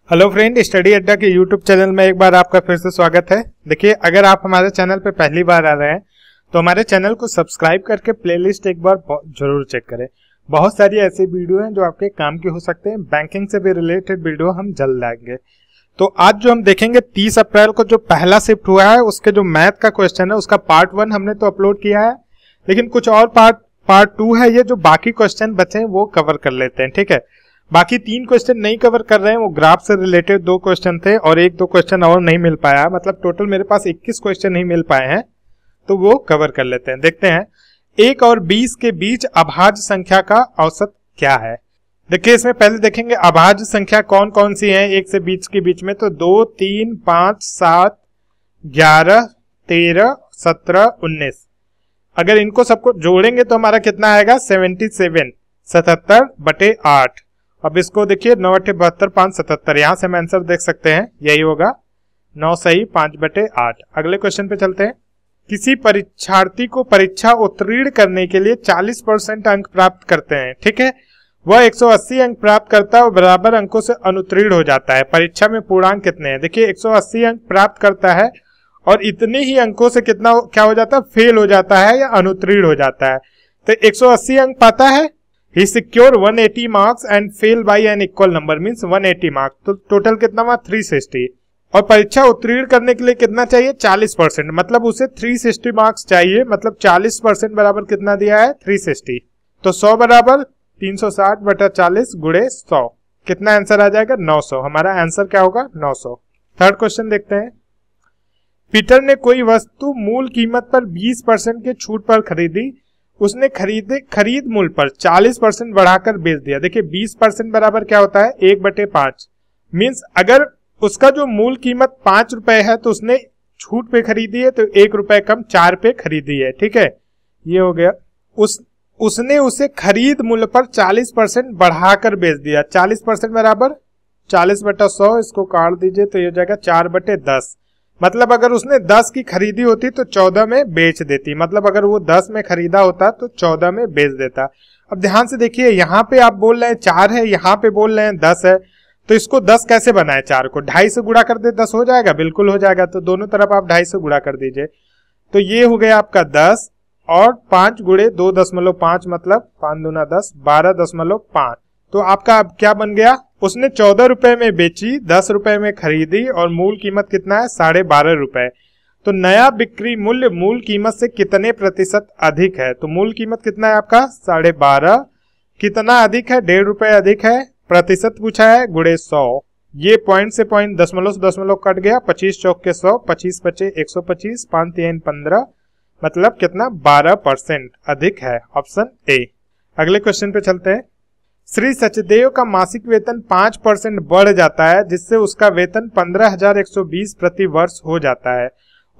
Hello friend, study अड्डा के YouTube channel में एक बार आपका फिर से स्वागत है। देखिए, अगर आप हमारे चैनल पे पहली बार आ रहे हैं तो हमारे चैनल को सब्सक्राइब करके प्लेलिस्ट एक बार जरूर चेक करें। बहुत सारी ऐसी वीडियो हैं जो आपके काम की हो सकते हैं। बैंकिंग से भी रिलेटेड वीडियो हम जल्द लाएंगे। तो आज जो हम देखेंगे 30 अप्रैल को जो पहला शिफ्ट हुआ है उसके जो मैथ का क्वेश्चन है उसका पार्ट 1 हमने तो अपलोड किया है, लेकिन कुछ और पार्ट 2 है। ये जो बाकी क्वेश्चन बचे हैं वो कवर कर लेते हैं, ठीक है। बाकी 3 क्वेश्चन नहीं कवर कर रहे हैं, वो ग्राफ से रिलेटेड 2 क्वेश्चन थे और 1-2 क्वेश्चन और नहीं मिल पाया, मतलब टोटल मेरे पास 21 क्वेश्चन नहीं मिल पाए हैं, तो वो कवर कर लेते हैं। देखते हैं 1 और 20 के बीच अभाज्य संख्या का औसत क्या है। देखिए, इसमें पहले देखेंगे अभाज्य संख्या कौन कौन सी है 1 से 20 के बीच में। तो 2, 3, 5, 7, 11, 13, 17, 19। अगर इनको सबको जोड़ेंगे तो हमारा कितना आएगा 77, 77/8। अब इसको देखिए 9 × 72, 5, 77। यहां से हम आंसर देख सकते हैं, यही होगा 9 सही 5/8। अगले क्वेश्चन पे चलते हैं। किसी परीक्षार्थी को परीक्षा उत्तीर्ण करने के लिए 40% अंक प्राप्त करते हैं, ठीक है। वह 180 अंक प्राप्त करता है और बराबर अंकों से अनुत्तीर्ण हो जाता है। परीक्षा में पूर्णांक कितने हैं? देखिए, 180 अंक प्राप्त करता है और इतने ही अंकों से कितना क्या हो जाता है, फेल हो जाता है या अनुत्तीर्ण हो जाता है। तो 180 अंक पाता है, he secure 180 marks and fail by an equal number, means 180 marks। तो टोटल कितना हुआ 360। और परीक्षा उत्तीर्ण करने के लिए कितना चाहिए 40%, मतलब उसे 360 मार्क्स चाहिए, मतलब 40% बराबर कितना दिया है 360। तो 100 बराबर 360/40 × 100, कितना आंसर आ जाएगा 900। हमारा आंसर क्या होगा 900। थर्ड क्वेश्चन देखते हैं। पीटर ने कोई वस्तु मूल कीमत पर 20% के छूट पर खरीदी। उसने खरीद मूल्य पर 40% बढ़ाकर बेच दिया। देखिए 20% बराबर क्या होता है 1/5, मीन्स अगर उसका जो मूल कीमत 5 रुपए है तो उसने छूट पे खरीदी है तो 1 रुपए कम 4 पे खरीदी है, ठीक है। ये हो गया। उसने उसे खरीद मूल्य पर 40% बढ़ाकर बेच दिया। 40% बराबर 40/100, इसको काट दीजिए तो ये हो जाएगा 4/10। मतलब अगर उसने 10 की खरीदी होती तो 14 में बेच देती, मतलब अगर वो 10 में खरीदा होता तो 14 में बेच देता। अब ध्यान से देखिए, यहाँ पे आप बोल रहे हैं 4 है, यहाँ पे बोल रहे हैं 10 है, तो इसको 10 कैसे बनाए? 4 को 2.5 से गुणा कर दे, 10 हो जाएगा, बिल्कुल हो जाएगा। तो दोनों तरफ आप 2.5 से गुणा कर दीजिए, तो ये हो गया आपका 10 और 5 × 2.5 मतलब 5 दूना 10, 12.5। तो आपका अब क्या बन गया, उसने 14 रुपए में बेची, 10 रुपए में खरीदी और मूल कीमत कितना है 12.5 रुपए। तो नया बिक्री मूल्य मूल कीमत से कितने प्रतिशत अधिक है? तो मूल कीमत कितना है आपका 12.5, कितना अधिक है 1.5 रुपए अधिक है, प्रतिशत पूछा है × 100। ये पॉइंट से पॉइंट दशमलव से दशमलव कट गया, 25 चौक के 100, 25 पचे 125, 5 3 15, मतलब कितना 12% अधिक है, ऑप्शन ए। अगले क्वेश्चन पे चलते हैं। श्री सचदेव का मासिक वेतन 5% बढ़ जाता है, जिससे उसका वेतन 15,120 प्रति वर्ष हो जाता है।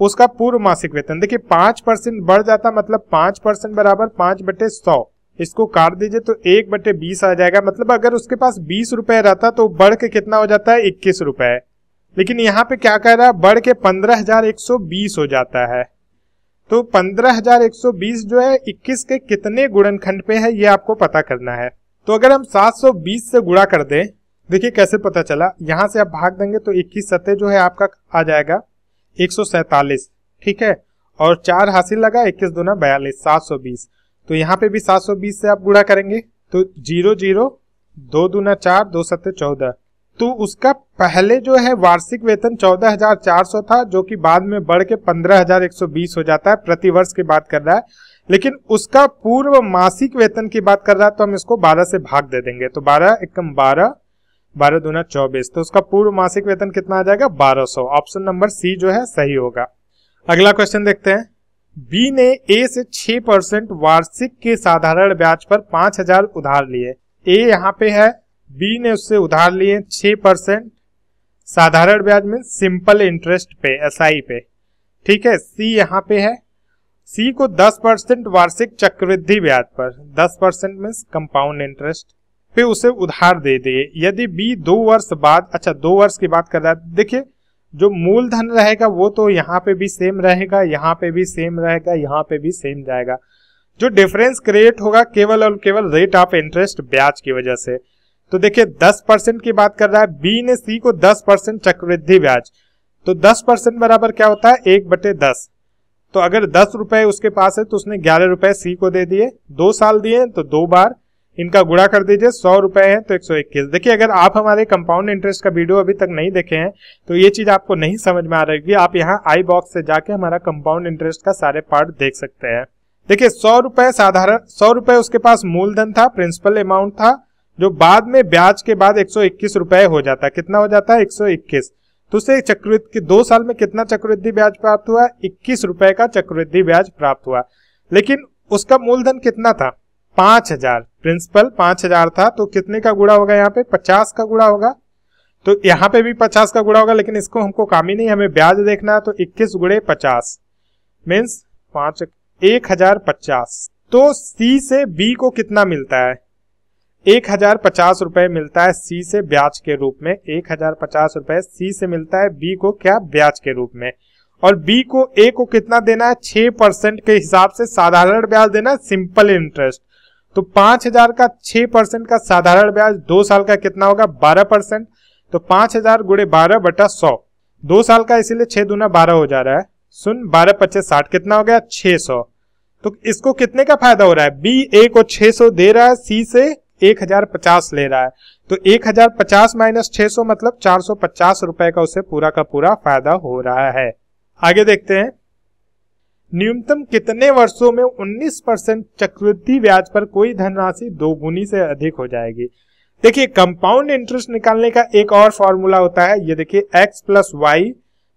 उसका पूर्व मासिक वेतन, देखिए 5% बढ़ जाता मतलब 5% बराबर 5/100। इसको काट दीजिए तो 1/20 आ जाएगा, मतलब अगर उसके पास 20 रुपए रहता तो बढ़ के कितना हो जाता है 21 रुपए। लेकिन यहाँ पे क्या कह रहा है, बढ़ के 15,120 हो जाता है। तो 15,120 जो है 21 के कितने गुणनखंड पे है ये आपको पता करना है। तो अगर हम 720 से गुणा कर दें, देखिए कैसे पता चला, यहां से आप भाग देंगे तो 21 सत्ते जो है आपका आ जाएगा 147, ठीक है। और 4 हासिल लगा, 21 दूना 42, 720। तो यहाँ पे भी 720 से आप गुणा करेंगे तो 0 0, 2 दूना 4, 2 सत्ते 14। तो उसका पहले जो है वार्षिक वेतन 14,400 था, जो कि बाद में बढ़ के 15,120 हो जाता है, प्रति वर्ष की बात कर रहा है। लेकिन उसका पूर्व मासिक वेतन की बात कर रहा है तो हम इसको 12 से भाग दे देंगे, तो 12 एकम 12, 12 दूना 24। तो उसका पूर्व मासिक वेतन कितना आ जाएगा 1200। ऑप्शन नंबर सी जो है सही होगा। अगला क्वेश्चन देखते हैं। बी ने ए से 6% वार्षिक के साधारण ब्याज पर 5,000 उधार लिए। ए यहाँ पे है, बी ने उससे उधार लिए 6% साधारण ब्याज में सिंपल इंटरेस्ट पे, एसआई पे, ठीक है। सी यहाँ पे है, सी को 10% वार्षिक चक्रवृद्धि ब्याज पर, 10% में कंपाउंड इंटरेस्ट पे उसे उधार दे दिए। यदि बी 2 वर्ष बाद, अच्छा 2 वर्ष की बात कर रहा है, देखिए जो मूलधन रहेगा वो तो यहाँ पे भी सेम रहेगा, यहाँ पे भी सेम रहेगा, यहाँ पे भी सेम जाएगा। जो डिफरेंस क्रिएट होगा केवल और केवल रेट ऑफ इंटरेस्ट ब्याज की वजह से। तो देखिए 10% की बात कर रहा है, बी ने सी को 10% चक्रवृद्धि ब्याज, तो 10% बराबर क्या होता है 1/10। तो अगर 10 रुपए उसके पास है तो उसने 11 रुपए सी को दे दिए, 2 साल दिए तो 2 बार, इनका गुणा कर दीजिए, 100 रुपए है तो 121। देखिए अगर आप हमारे कंपाउंड इंटरेस्ट का वीडियो अभी तक नहीं देखे हैं तो ये चीज आपको नहीं समझ में आ रही है, आप यहाँ आई बॉक्स से जाके हमारा कंपाउंड इंटरेस्ट का सारे पार्ट देख सकते हैं। देखिए 100 रुपए साधारण, 100 रुपए उसके पास मूलधन था, प्रिंसिपल अमाउंट था, जो बाद में ब्याज के बाद 121 रुपए हो जाता है। कितना हो जाता है 121। तो उसे चक्रवृद्धि 2 साल में कितना चक्रवृद्धि ब्याज प्राप्त हुआ, 21 रुपए का चक्रवृद्धि ब्याज प्राप्त हुआ। लेकिन उसका मूलधन कितना था 5000, प्रिंसिपल 5000 था, तो कितने का गुणा होगा यहाँ पे 50 का गुणा होगा। तो यहाँ पे भी 50 का गुणा होगा, लेकिन इसको हमको काम ही नहीं, हमें ब्याज देखना है। तो 21 गुणे 50 मीन्स 1050। तो सी से बी को कितना मिलता है 1050 रुपए मिलता है सी से ब्याज के रूप में। 1050 रुपए सी से मिलता है बी को क्या ब्याज के रूप में। और बी को ए को कितना देना है 6% के हिसाब से साधारण ब्याज देना है, सिंपल इंटरेस्ट। तो 5000 का 6% का साधारण ब्याज 2 साल का कितना होगा 12%। तो 5000 गुणे 12/100, 2 साल का इसीलिए 6 दूना 12 हो जा रहा है। सुन 12 25 60 कितना हो गया 600। तो इसको कितने का फायदा हो रहा है, बी ए को 600 दे रहा है, सी से 1050 ले रहा है। तो 1050 माइनस 600 मतलब 450 रुपए का उसे पूरा का पूरा फायदा हो रहा है। आगे देखते हैं, न्यूनतम कितने वर्षों में 19% चक्रवृद्धि ब्याज पर कोई धनराशि दोगुनी से अधिक हो जाएगी। देखिए कंपाउंड इंटरेस्ट निकालने का एक और फॉर्मूला होता है, ये देखिए x plus y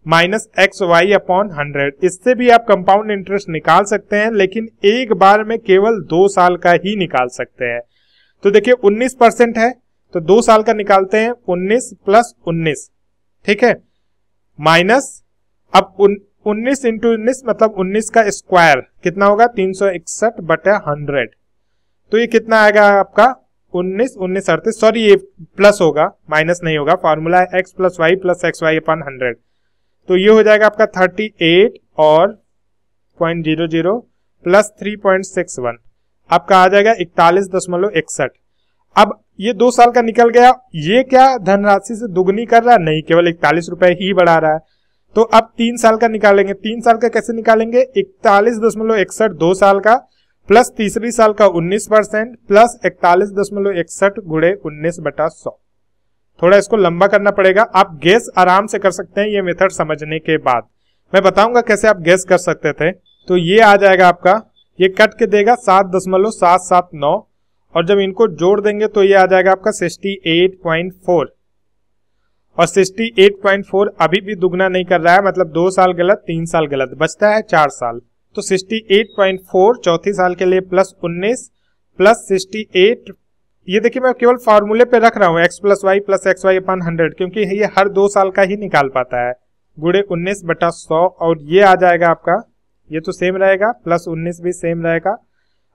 minus x y upon 100। इससे भी आप कंपाउंड इंटरेस्ट निकाल सकते हैं, लेकिन एक बार में केवल 2 साल का ही निकाल सकते हैं। तो देखिए 19% है तो 2 साल का निकालते हैं, 19 प्लस 19, ठीक है, माइनस अब 19 इंटू 19 मतलब 19 का स्क्वायर कितना होगा 361/100। तो ये कितना आएगा आपका 19 19 38, सॉरी ये प्लस होगा माइनस नहीं होगा, फॉर्मूला है x plus y plus x y upon 100। तो ये हो जाएगा आपका 38 और 0.00 प्लस 3.61 आपका आ जाएगा 41.61। अब ये 2 साल का निकल गया, ये क्या धनराशि से दुगनी कर रहा है, नहीं, केवल 41 रुपए ही बढ़ा रहा है। तो अब 3 साल का निकालेंगे, 3 साल का कैसे निकालेंगे 41.61 2 साल का प्लस तीसरी साल का 19% प्लस 41.61 गुणे 19/100। थोड़ा इसको लंबा करना पड़ेगा, आप गेस आराम से कर सकते हैं ये मेथड समझने के बाद। मैं बताऊंगा कैसे आप गेस कर सकते थे। तो ये आ जाएगा आपका, ये कट के देगा 7.779 और जब इनको जोड़ देंगे तो ये आ जाएगा आपका 68.4 और 68.4 अभी भी दुगना नहीं कर रहा है, मतलब 2 साल गलत 3 साल गलत, बचता है 4 साल। तो 68.4 चौथी साल के लिए प्लस 19 प्लस 68, ये देखिए मैं केवल फार्मूले पे रख रहा हूँ x plus y plus x y upon 100, क्योंकि ये हर 2 साल का ही निकाल पाता है, गुणे 19/100। और ये आ जाएगा आपका, ये तो सेम रहेगा, प्लस 19 भी सेम रहेगा।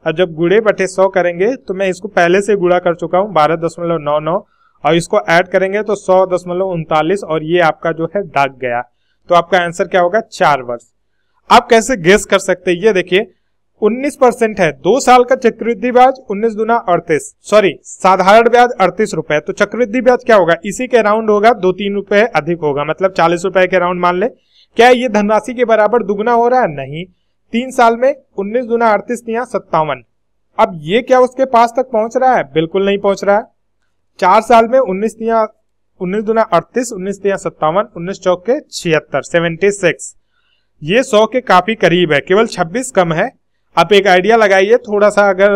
और जब गुणे बटे 100 करेंगे तो मैं इसको पहले से गुणा कर चुका हूँ 12.99 और इसको ऐड करेंगे तो 100.39 और ये आपका जो है दाग गया। तो आपका आंसर क्या होगा 4 वर्ष। आप कैसे गेस कर सकते हैं, ये देखिए 19% है, 2 साल का चक्रवृद्धि ब्याज 19 दूना 38, सॉरी साधारण ब्याज 38 रुपए, तो चक्रवृद्धि ब्याज क्या होगा इसी के राउंड होगा, 2-3 रुपए अधिक होगा, मतलब 40 रुपए के राउंड मान ले। क्या ये धनराशि के बराबर दुगना हो रहा है, नहीं। 3 साल में 19 दूना 38 57। अब ये क्या उसके पास तक पहुंच रहा है, बिल्कुल नहीं पहुंच रहा है। 4 साल में 19 दूना 38 19 57 19 चौके 76 ये 100 के काफी करीब है, केवल 26 कम है। आप एक आइडिया लगाइए थोड़ा सा, अगर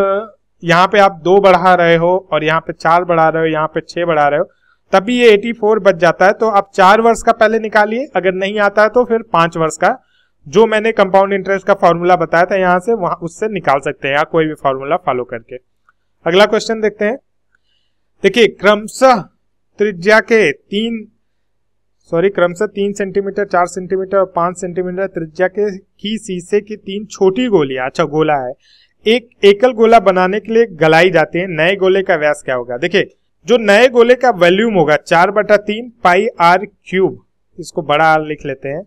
यहाँ पे आप 2 बढ़ा रहे हो और यहाँ पे 4 बढ़ा रहे हो, यहाँ पे 6 बढ़ा रहे हो, तभी ये 84 बच जाता है। तो आप 4 वर्ष का पहले निकालिए, अगर नहीं आता है तो फिर 5 वर्ष का, जो मैंने कंपाउंड इंटरेस्ट का फॉर्मूला बताया था यहाँ से, वहां उससे निकाल सकते हैं या कोई भी फॉर्मूला फॉलो करके। अगला क्वेश्चन देखते हैं। देखिए क्रमशः त्रिज्या के क्रमशः 3 सेंटीमीटर 4 सेंटीमीटर और 5 सेंटीमीटर त्रिज्या की शीशे की 3 छोटी गोलियां, अच्छा गोला है, एक एकल गोला बनाने के लिए गलाई जाती है। नए गोले का व्यास क्या होगा, देखिए जो नए गोले का वॉल्यूम होगा 4/3 पाई आर क्यूब, इसको बड़ा आर लिख लेते हैं,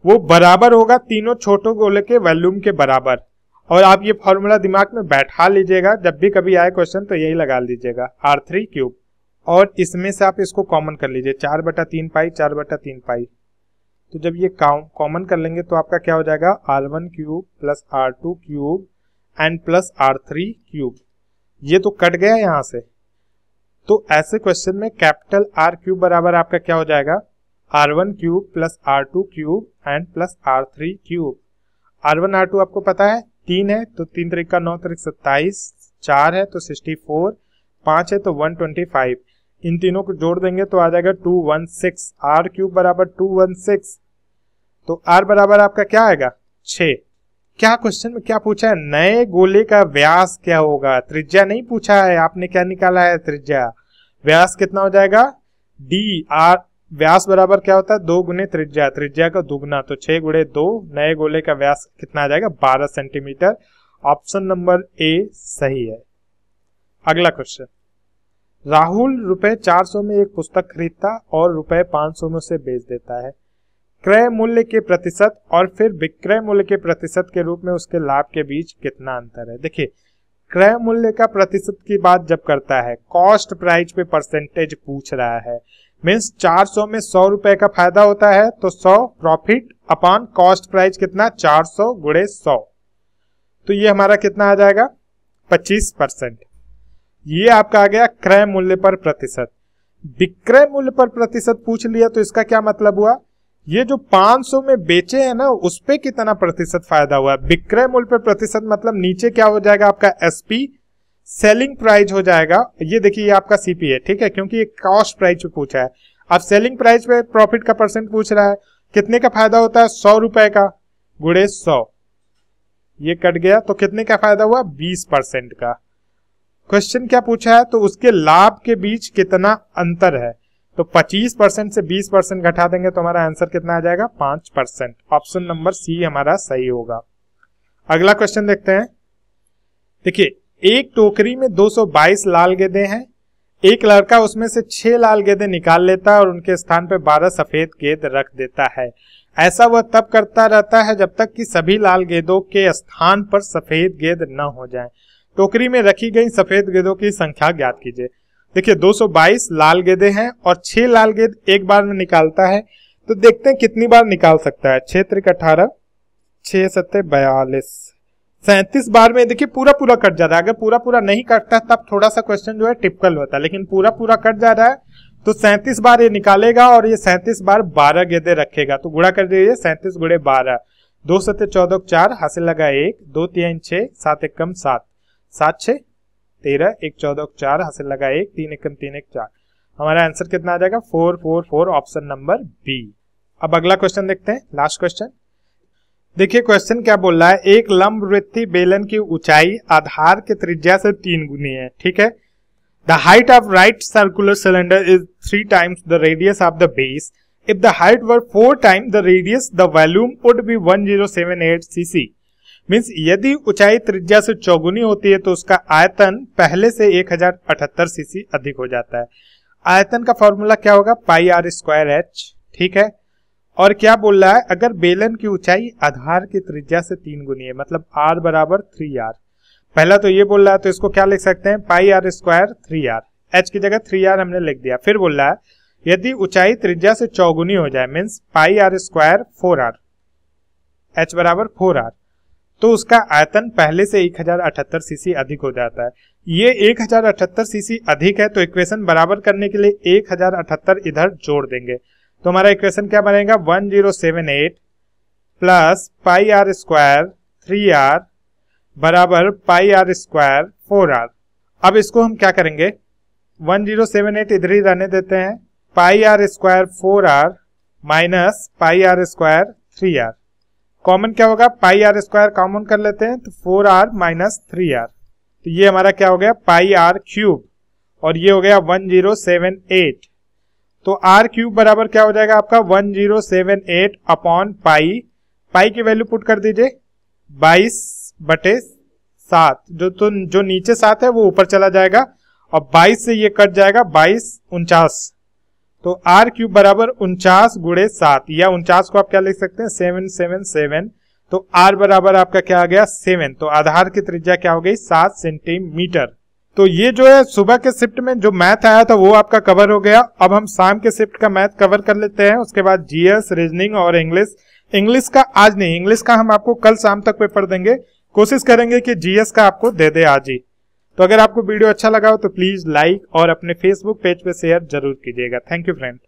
वो बराबर होगा तीनों छोटे गोले के वॉल्यूम के बराबर। और आप ये फॉर्मूला दिमाग में बैठा लीजिएगा, जब भी कभी आए क्वेश्चन तो यही लगा लीजिएगा, R3 क्यूब। और इसमें से आप इसको कॉमन कर लीजिए, 4/3 पाई 4/3 पाई। तो जब ये कॉमन कर लेंगे तो आपका क्या हो जाएगा, R1 cube plus R2 cube and plus R3 cube. ये तो कट गया यहाँ से। तो ऐसे क्वेश्चन में कैपिटल R क्यूब बराबर आपका क्या हो जाएगा, R1 cube plus R2 cube and plus R3 cube. R1 R2 आपको पता है 3 है तो 3 3 का 9 3 27, 4 है तो 64, 5 है तो 125। इन तीनों को जोड़ देंगे तो आ जाएगा 216। R क्यूब बराबर 216। तो R बराबर आपका क्या आएगा, 6। क्या क्वेश्चन में क्या पूछा है, नए गोले का व्यास क्या होगा, त्रिज्या नहीं पूछा है। आपने क्या निकाला है, त्रिज्या। व्यास कितना हो जाएगा, डी आर। व्यास बराबर क्या होता है, 2 गुने त्रिज्या, त्रिज्या का दुगना, तो 6 गुणे 2। नए गोले का व्यास कितना आ जाएगा, 12 सेंटीमीटर। ऑप्शन नंबर ए सही है। अगला क्वेश्चन, राहुल ₹400 में एक पुस्तक खरीदता और ₹500 में उसे बेच देता है। क्रय मूल्य के प्रतिशत और फिर विक्रय मूल्य के प्रतिशत के रूप में उसके लाभ के बीच कितना अंतर है। देखिए, क्रय मूल्य का प्रतिशत की बात जब करता है, कॉस्ट प्राइस पे परसेंटेज पूछ रहा है, मीन्स 400 में 100 रुपए का फायदा होता है तो 100 प्रॉफिट अपॉन कॉस्ट प्राइस कितना, 400 गुणे 100। तो ये हमारा कितना आ जाएगा, 25%। ये आपका आ गया क्रय मूल्य पर प्रतिशत। विक्रय मूल्य पर प्रतिशत पूछ लिया तो इसका क्या मतलब हुआ, ये जो 500 में बेचे हैं ना उस पे कितना प्रतिशत फायदा हुआ। विक्रय मूल्य पर प्रतिशत मतलब नीचे क्या हो जाएगा आपका एसपी, सेलिंग प्राइस हो जाएगा। ये देखिए ये आपका सीपी है, ठीक है, क्योंकि ये कॉस्ट प्राइस पे पूछा है। अब सेलिंग प्राइस पे प्रॉफिट का परसेंट पूछ रहा है, कितने का फायदा होता है, 100 रुपए का गुणे 100। ये कट गया तो कितने का फायदा हुआ, 20% का। क्वेश्चन क्या पूछा है, तो उसके लाभ के बीच कितना अंतर है। तो 25% से 20% घटा देंगे तो हमारा आंसर कितना आ जाएगा, 5%। ऑप्शन नंबर सी हमारा सही होगा। अगला क्वेश्चन देखते हैं। देखिए, एक टोकरी में 222 लाल गेंदे हैं। एक लड़का उसमें से 6 लाल गेंदे निकाल लेता है और उनके स्थान पर 12 सफेद गेंद रख देता है। ऐसा वह तब करता रहता है जब तक कि सभी लाल गेंदों के स्थान पर सफेद गेंद न हो जाए। टोकरी में रखी गई सफेद गेंदों की संख्या ज्ञात कीजिए। देखिए 222 लाल गेंदे हैं और 6 लाल गेंद एक बार में निकालता है, तो देखते हैं कितनी बार निकाल सकता है। 6 त्रिक 18, 6 सत्ते 42, 37 बार में। देखिए पूरा पूरा कट जा रहा है। अगर पूरा पूरा नहीं कटता तब थोड़ा सा क्वेश्चन जो है टिपिकल होता है, लेकिन पूरा पूरा कट जा रहा है तो 37 बार ये निकालेगा और ये 37 बार 12 गेंदे रखेगा। तो गुणा कर दीजिए, 37 गुणे 12, 2 सत्ते 14 4, हासिल लगा 1, 2 3 6, 7 एकम 7, 7 6 13, 1 14 4, हासिल लगा 1, 3 एकम 3 1 4। हमारा आंसर कितना आ जाएगा, 4 4 4, ऑप्शन नंबर बी। अब अगला क्वेश्चन देखते हैं, लास्ट क्वेश्चन। देखिए क्वेश्चन क्या बोल रहा है, एक लंबवृत्तीय बेलन की ऊंचाई आधार के त्रिज्या से 3 गुनी है, ठीक है। The height of right circular cylinder is 3 times the radius of the base. If the height were 4 times the radius, the volume would be 1078 cc. Means यदि ऊंचाई त्रिज्या से चौगुनी होती है तो उसका आयतन पहले से 1078 सीसी अधिक हो जाता है। आयतन का फॉर्मूला क्या होगा, पाई आर स्क्वायर एच, ठीक है। और क्या बोल रहा है, अगर बेलन की ऊंचाई आधार की त्रिज्या से 3 गुनी है, मतलब आर बराबर 3r। पहला तो ये बोल रहा है तो इसको क्या लिख सकते हैं, pi r square 3r, H की जगह 3r हमने लिख दिया। फिर बोल रहा है यदि ऊंचाई त्रिज्या से चौगुनी हो जाए, means pi r square 4r, h बराबर 4r, तो उसका आयतन पहले से 1078 सीसी अधिक हो जाता है। ये 1078 सीसी अधिक है तो इक्वेशन बराबर करने के लिए 1078 इधर जोड़ देंगे। तो हमारा इक्वेशन क्या बनेगा, 1078 plus pi r square 3r बराबर पाई आर स्क्वायर 4r। अब इसको हम क्या करेंगे, 1078 इधर ही रहने देते हैं, pi r square 4r minus pi r square 3r। Common क्या होगा, पाई आर स्क्वायर कॉमन कर लेते हैं तो 4r माइनस 3r, तो ये हमारा क्या हो गया, पाई आर क्यूब, और ये हो गया 1078। तो r क्यूब बराबर क्या हो जाएगा आपका, 1078 अपॉन पाई, पाई की वैल्यू पुट कर दीजिए 22/7, जो नीचे 7 है वो ऊपर चला जाएगा और 22 से ये कट जाएगा, 22 49, तो r क्यूब बराबर 49 गुणे 7, या 49 को आप क्या लिख सकते हैं, 777। तो r बराबर आपका क्या आ गया, 7। तो आधार की त्रिज्या क्या हो गई, 7 सेंटीमीटर। तो ये जो है सुबह के शिफ्ट में जो मैथ आया था वो आपका कवर हो गया। अब हम शाम के शिफ्ट का मैथ कवर कर लेते हैं, उसके बाद जीएस, रीजनिंग और इंग्लिश। इंग्लिश का आज नहीं, इंग्लिश का हम आपको कल शाम तक पेपर देंगे, कोशिश करेंगे कि जीएस का आपको दे दे आज ही। तो अगर आपको वीडियो अच्छा लगा हो तो प्लीज लाइक और अपने फेसबुक पेज पे शेयर जरूर कीजिएगा। Thank you friend.